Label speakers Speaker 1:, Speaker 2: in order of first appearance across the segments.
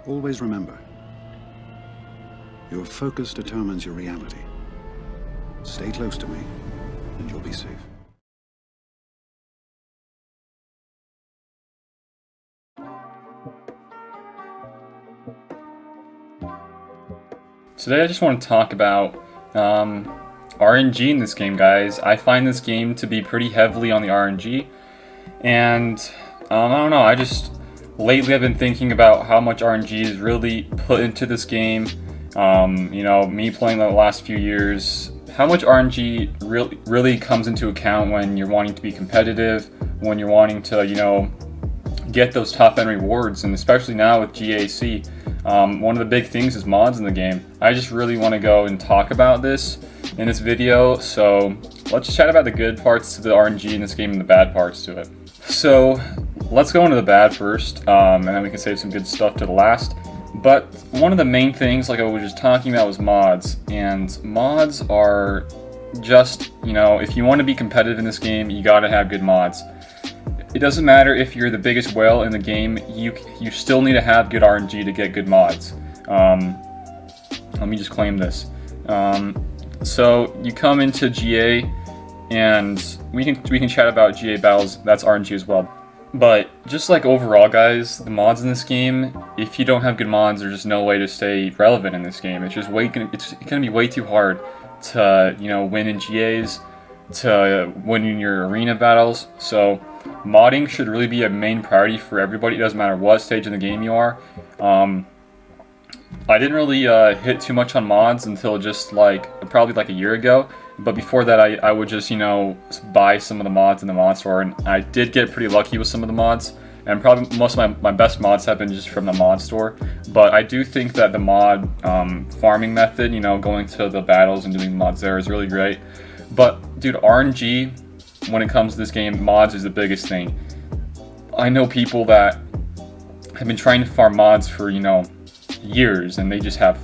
Speaker 1: Always remember, your focus determines your reality. Stay close to me, and you'll be safe.
Speaker 2: Today I just want to talk about RNG in this game, guys. I find this game to be pretty heavily on the RNG, and I don't know, lately I've been thinking about how much RNG is really put into this game. Me playing the last few years, how much RNG really comes into account when you're wanting to be competitive, when you're wanting to, get those top-end rewards, and especially now with GAC. One of the big things is mods in the game. I just really want to go and talk about this in this video, so let's chat about the good parts to the RNG in this game and the bad parts to it. So let's go into the bad first, and then we can save some good stuff to the last. But one of the main things, like I was just talking about, was mods. And mods are just, if you want to be competitive in this game, you gotta have good mods. It doesn't matter if you're the biggest whale in the game, you still need to have good RNG to get good mods. Let me just claim this. So you come into GA, and we can chat about GA battles. That's RNG as well. But just like overall, guys, the mods in this game, if you don't have good mods, there's just no way to stay relevant in this game. It's just it's gonna be way too hard to win in GAs, to win in your arena battles. So modding should really be a main priority for everybody. It doesn't matter what stage in the game you are. I didn't really hit too much on mods until just probably a year ago. But before that, I would just buy some of the mods in the mod store, and I did get pretty lucky with some of the mods. And probably most of my best mods have been just from the mod store. But I do think that the mod farming method, going to the battles and doing mods there, is really great. But dude, RNG, when it comes to this game, mods is the biggest thing. I know people that have been trying to farm mods for years, and they just have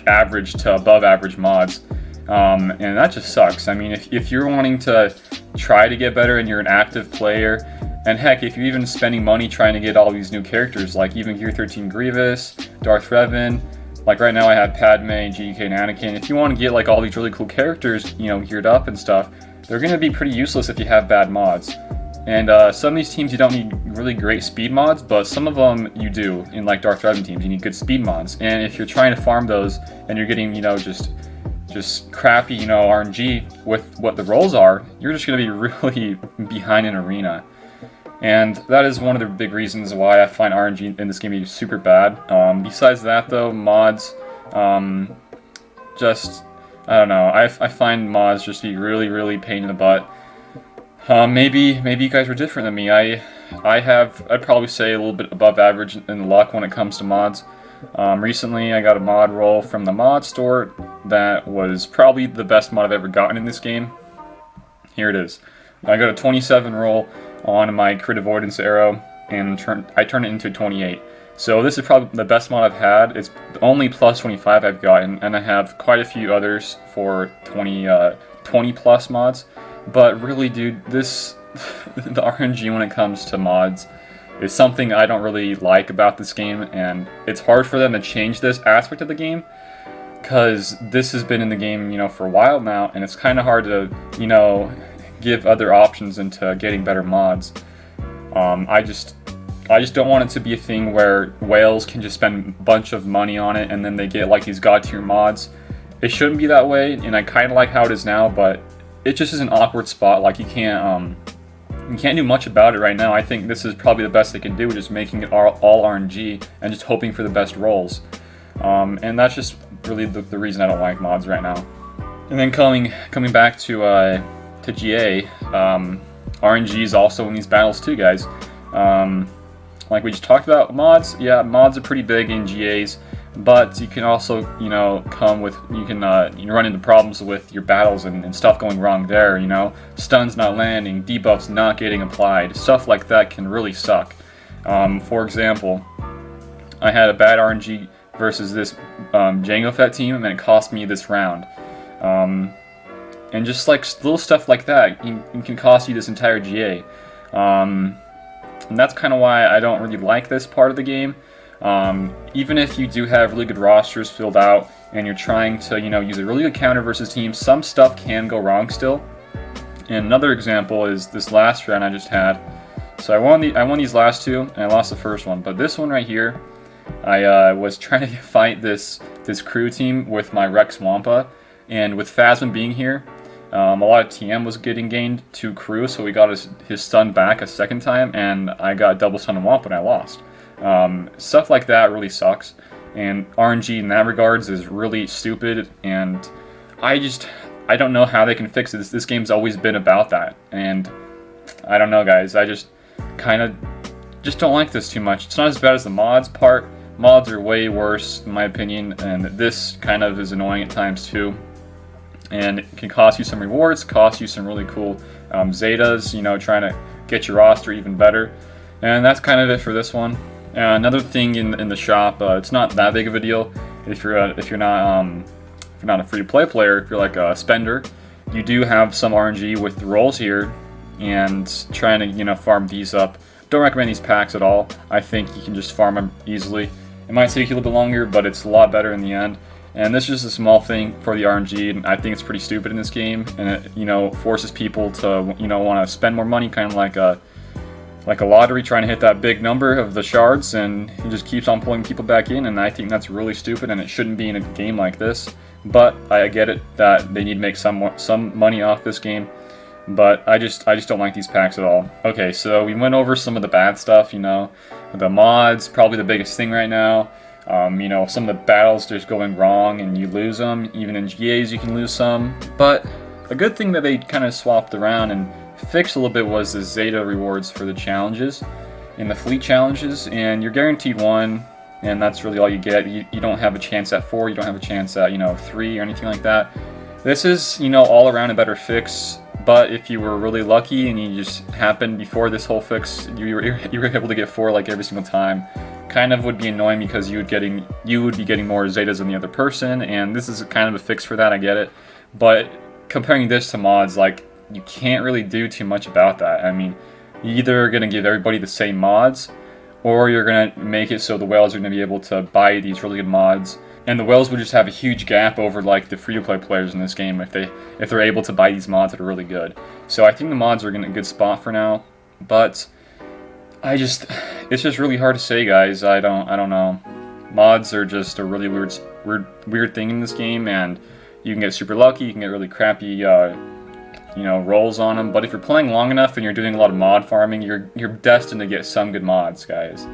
Speaker 2: average to above average mods, and that just sucks. I mean, if you're wanting to try to get better and you're an active player, and heck, if you're even spending money trying to get all these new characters, like even Gear 13 Grievous, Darth Revan, right now I have Padme, GK, and Anakin. If you want to get all these really cool characters, geared up and stuff, they're going to be pretty useless if you have bad mods. And some of these teams you don't need really great speed mods, but some of them you do. In Darth Revan teams, you need good speed mods. And if you're trying to farm those and you're getting just crappy RNG with what the roles are, you're just going to be really behind in arena. And that is one of the big reasons why I find RNG in this game to be super bad. Besides that, though, mods, I don't know. I find mods just to be really, really pain in the butt. Maybe you guys are different than me. I'd probably say a little bit above average in luck when it comes to mods. Recently, I got a mod roll from the mod store that was probably the best mod I've ever gotten in this game. Here it is. I got a 27 roll on my crit avoidance arrow, and I turned it into 28. So this is probably the best mod I've had. It's the only plus 25 I've gotten, and I have quite a few others for 20 plus mods. But really, dude, the RNG when it comes to mods is something I don't really like about this game, and it's hard for them to change this aspect of the game, because this has been in the game, for a while now, and it's kind of hard to, give other options into getting better mods. I just don't want it to be a thing where whales can just spend a bunch of money on it and then they get these god tier mods. It shouldn't be that way, and I kind of like how it is now, but it just is an awkward spot. You can't do much about it right now. I think this is probably the best they can do, just making it all RNG and just hoping for the best rolls. And that's just really the reason I don't like mods right now. And then coming back to GA, RNG is also in these battles too, guys. Like we just talked about mods, yeah, mods are pretty big in GAs, but you can also, you can run into problems with your battles and stuff going wrong there, stuns not landing, debuffs not getting applied, stuff like that can really suck. For example, I had a bad RNG versus this Jango Fett team, and it cost me this round. And just little stuff like that can cost you this entire GA. And that's kind of why I don't really like this part of the game. Even if you do have really good rosters filled out and you're trying to, use a really good counter versus team, some stuff can go wrong still. And another example is this last round I just had. So I won these last two, and I lost the first one. But this one right here, I was trying to fight this crew team with my Rex Wampa, and with Phasma being here, a lot of TM was getting gained to crew, so we got his stun back a second time, and I got double stun on Wampa and I lost. Stuff like that really sucks, and RNG in that regards is really stupid, and I don't know how they can fix it. This game's always been about that, and I don't know, guys. I just kind of don't like this too much. It's not as bad as the mods part. Mods are way worse, in my opinion, and this kind of is annoying at times too. And it can cost you some rewards, cost you some really cool Zetas, trying to get your roster even better. And that's kind of it for this one. Another thing in the shop, it's not that big of a deal if you're not a free-to-play player. If you're like a spender, you do have some RNG with the rolls here, and trying to farm these up. Don't recommend these packs at all. I think you can just farm them easily. It might take you a little bit longer, but it's a lot better in the end. And this is just a small thing for the RNG, and I think it's pretty stupid in this game, and it forces people to want to spend more money, kind of like a lottery, trying to hit that big number of the shards, and it just keeps on pulling people back in, and I think that's really stupid, and it shouldn't be in a game like this. But I get it that they need to make some money off this game, but I just don't like these packs at all. Okay, so we went over some of the bad stuff, the mods, probably the biggest thing right now. Some of the battles just going wrong and you lose them. Even in GAs you can lose some. But a good thing that they kind of swapped around and fixed a little bit was the Zeta rewards for the challenges in the fleet challenges, and you're guaranteed one, and that's really all you get. You don't have a chance at 4, you don't have a chance at 3 or anything like that. This is all around a better fix. But if you were really lucky and you just happened before this whole fix, you were able to get 4 like every single time, kind of would be annoying because you would be getting more Zetas than the other person, and this is kind of a fix for that. I get it, but comparing this to mods, like, you can't really do too much about that. I mean, you're either gonna give everybody the same mods, or you're gonna make it so the whales are gonna be able to buy these really good mods. And the whales would just have a huge gap over like the free-to-play players in this game if they're able to buy these mods that are really good. So I think the mods are in a good spot for now, but it's just really hard to say, guys. I don't know. Mods are just a really weird thing in this game, and you can get super lucky, you can get really crappy rolls on them. But if you're playing long enough and you're doing a lot of mod farming, you're destined to get some good mods, guys.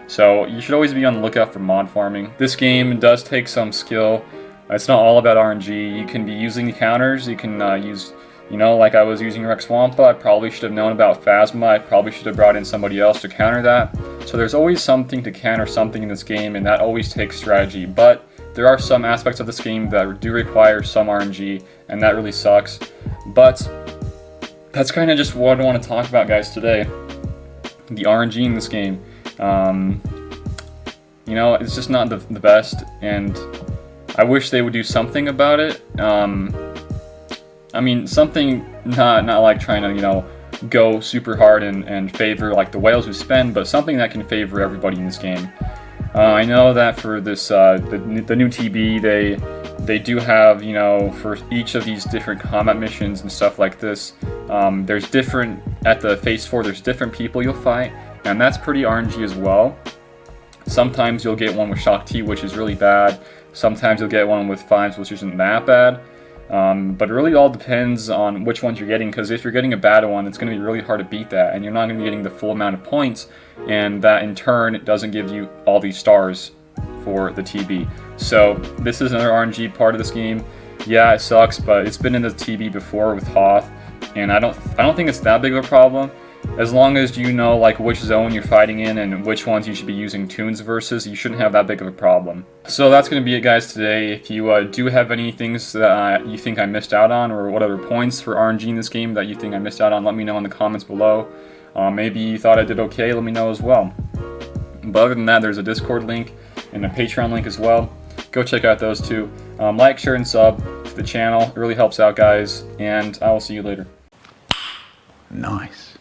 Speaker 2: So you should always be on the lookout for mod farming. This game does take some skill. It's not all about RNG. You can be using counters. You can use, like I was using Rex Wampa. I probably should have known about Phasma. I probably should have brought in somebody else to counter that. So there's always something to counter something in this game, and that always takes strategy. But there are some aspects of this game that do require some RNG, and that really sucks. But that's kind of just what I want to talk about, guys, today. The RNG in this game. It's just not the best, and I wish they would do something about it. I mean, something not like trying to, go super hard and favor like the whales who spend, but something that can favor everybody in this game. I know that for this the new TB, they do have, for each of these different combat missions and stuff like this, there's different, at the phase 4, there's different people you'll fight, and that's pretty RNG as well. Sometimes you'll get one with Shock T, which is really bad. Sometimes you'll get one with 5s, which isn't that bad. But it really all depends on which ones you're getting, because if you're getting a bad one, it's going to be really hard to beat that, and you're not going to be getting the full amount of points, and that in turn it doesn't give you all these stars for the TB. So this is another RNG part of this game. Yeah, it sucks, but it's been in the TB before with Hoth, and I don't think it's that big of a problem. As long as you know like which zone you're fighting in and which ones you should be using tunes versus, you shouldn't have that big of a problem. So that's going to be it, guys, today. If you do have any things that you think I missed out on, or what other points for RNG in this game that you think I missed out on, let me know in the comments below. Maybe you thought I did okay, let me know as well. But other than that, there's a Discord link and a Patreon link as well. Go check out those two. Like, share, and sub to the channel. It really helps out, guys, and I will see you later.
Speaker 1: Nice.